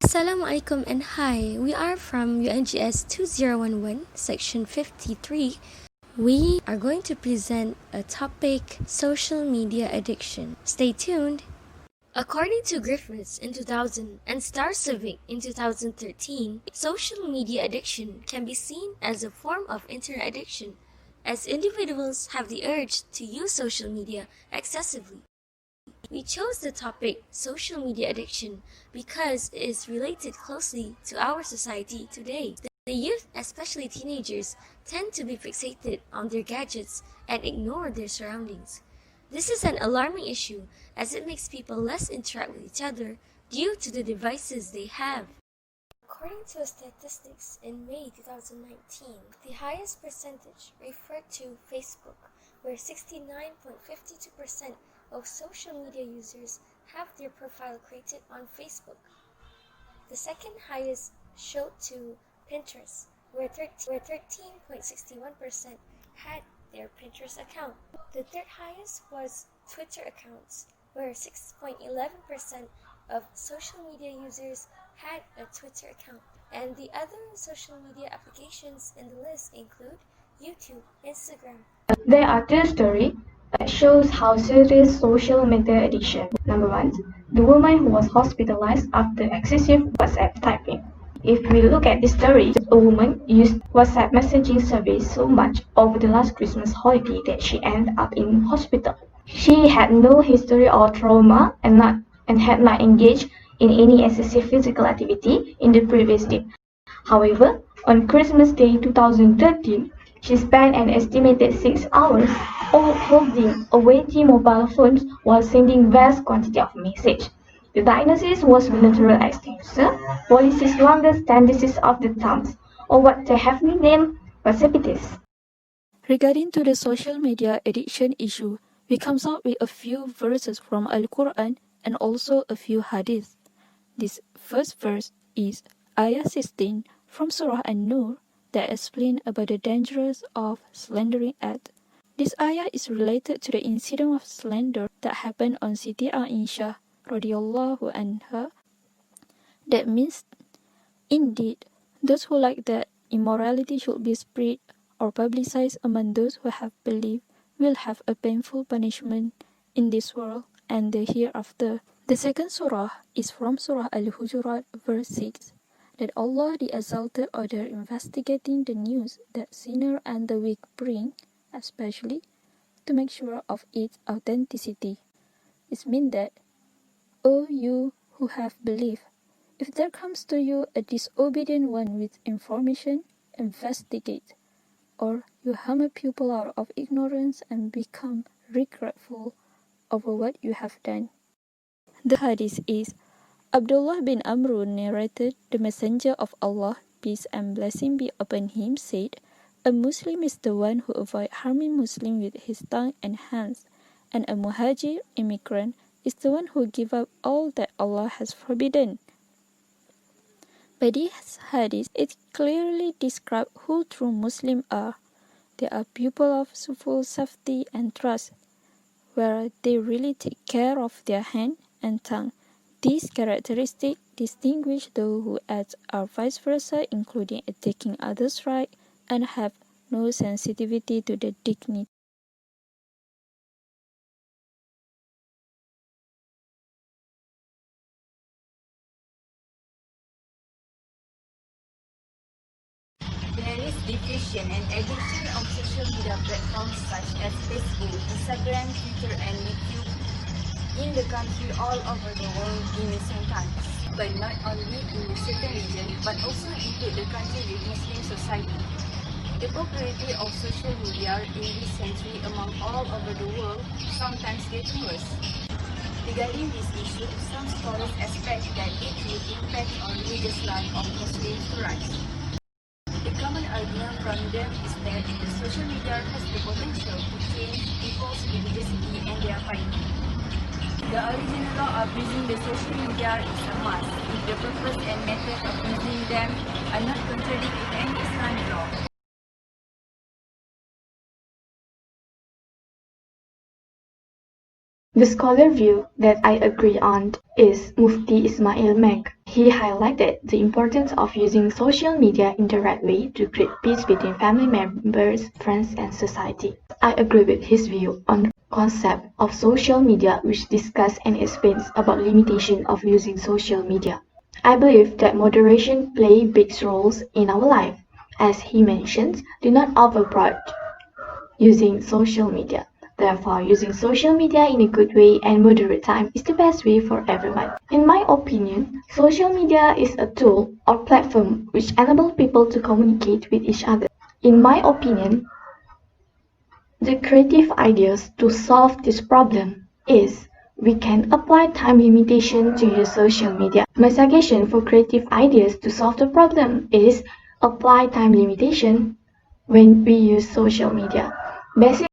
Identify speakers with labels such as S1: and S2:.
S1: Assalamualaikum and hi, we are from UNGS 2011, section 53. We are going to present a topic, social media addiction. Stay tuned. According to Griffiths in 2000 and Starcevic in 2013, social media addiction can be seen as a form of internet addiction, as individuals have the urge to use social media excessively. We chose the topic social media addiction because it is related closely to our society today. The youth, especially teenagers, tend to be fixated on their gadgets and ignore their surroundings. This is an alarming issue as it makes people less interact with each other due to the devices they have. According to statistics in May 2019, the highest percentage referred to Facebook, where 69.52% of social media users have their profile created on Facebook. The second highest showed to Pinterest, where 13.61% had their Pinterest account. The third highest was Twitter accounts, where 6.11% of social media users had a Twitter account. And the other social media applications in the list include YouTube, Instagram.
S2: There are two stories that shows how serious social media addiction. Number one, the woman who was hospitalized after excessive WhatsApp typing. If we look at this story, a woman used WhatsApp messaging service so much over the last Christmas holiday that she ended up in hospital. She had no history or trauma and had not engaged in any excessive physical activity in the previous day. However, on Christmas Day 2013, she spent an estimated 6 hours holding a weighty mobile phone while sending vast quantity of messages. The diagnosis was bilateral extension polycystis than disease of the thumbs, or what they have named Wasapitis.
S3: Regarding to the social media addiction issue, we come up with a few verses from Al-Quran and also a few hadiths. This first verse is Ayah 16 from Surah An-Nur that explain about the dangers of slandering act. This ayah is related to the incident of slander that happened on Siti Aisha radhiyallahu anha. That means, indeed, those who like that immorality should be spread or publicized among those who have believed will have a painful punishment in this world and the hereafter. The second surah is from Surah Al-Hujurat verse 6. That Allah the Exalted order investigating the news that sinner and the weak bring, especially to make sure of its authenticity. It means that, O you who have believed, if there comes to you a disobedient one with information, investigate, or you harm a pupil out of ignorance and become regretful over what you have done. The hadith is Abdullah bin Amr narrated, the Messenger of Allah, peace and blessing be upon him, said, a Muslim is the one who avoids harming Muslim with his tongue and hands, and a Muhajir immigrant is the one who gives up all that Allah has forbidden. By this hadith, it clearly describes who true Muslims are. They are people of full safety and trust, where they really take care of their hand and tongue. These characteristics distinguish those who act or vice versa, including attacking others' rights and have no sensitivity to the dignity.
S4: There is diffusion and addiction of social media platforms such as Facebook, Instagram, Twitter, and YouTube in the country all over the world in recent times, but not only in certain regions, but also into the country with Muslim society. The popularity of social media in this century among all over the world sometimes gets worse. Regarding this issue, some scholars expect that it will impact on religious life of Muslims to rise. The common argument from them is that the social media has the potential to change people's religiosity and their piety. The original law of using the social media is a must if the purpose and method of using them are not contradictory with any Islamic law.
S2: The scholar view that I agree on is Mufti Ismail Mek. He highlighted the importance of using social media in the right way to create peace between family members, friends, and society. I agree with his view on the concept of social media, which discusses and explains about limitation of using social media. I believe that moderation plays big roles in our life. As he mentions, do not overboard using social media. Therefore, using social media in a good way and moderate time is the best way for everyone. In my opinion, social media is a tool or platform which enables people to communicate with each other. In my opinion, the creative ideas to solve this problem is we can apply time limitation to use social media. My suggestion for creative ideas to solve the problem is apply time limitation when we use social media. Basic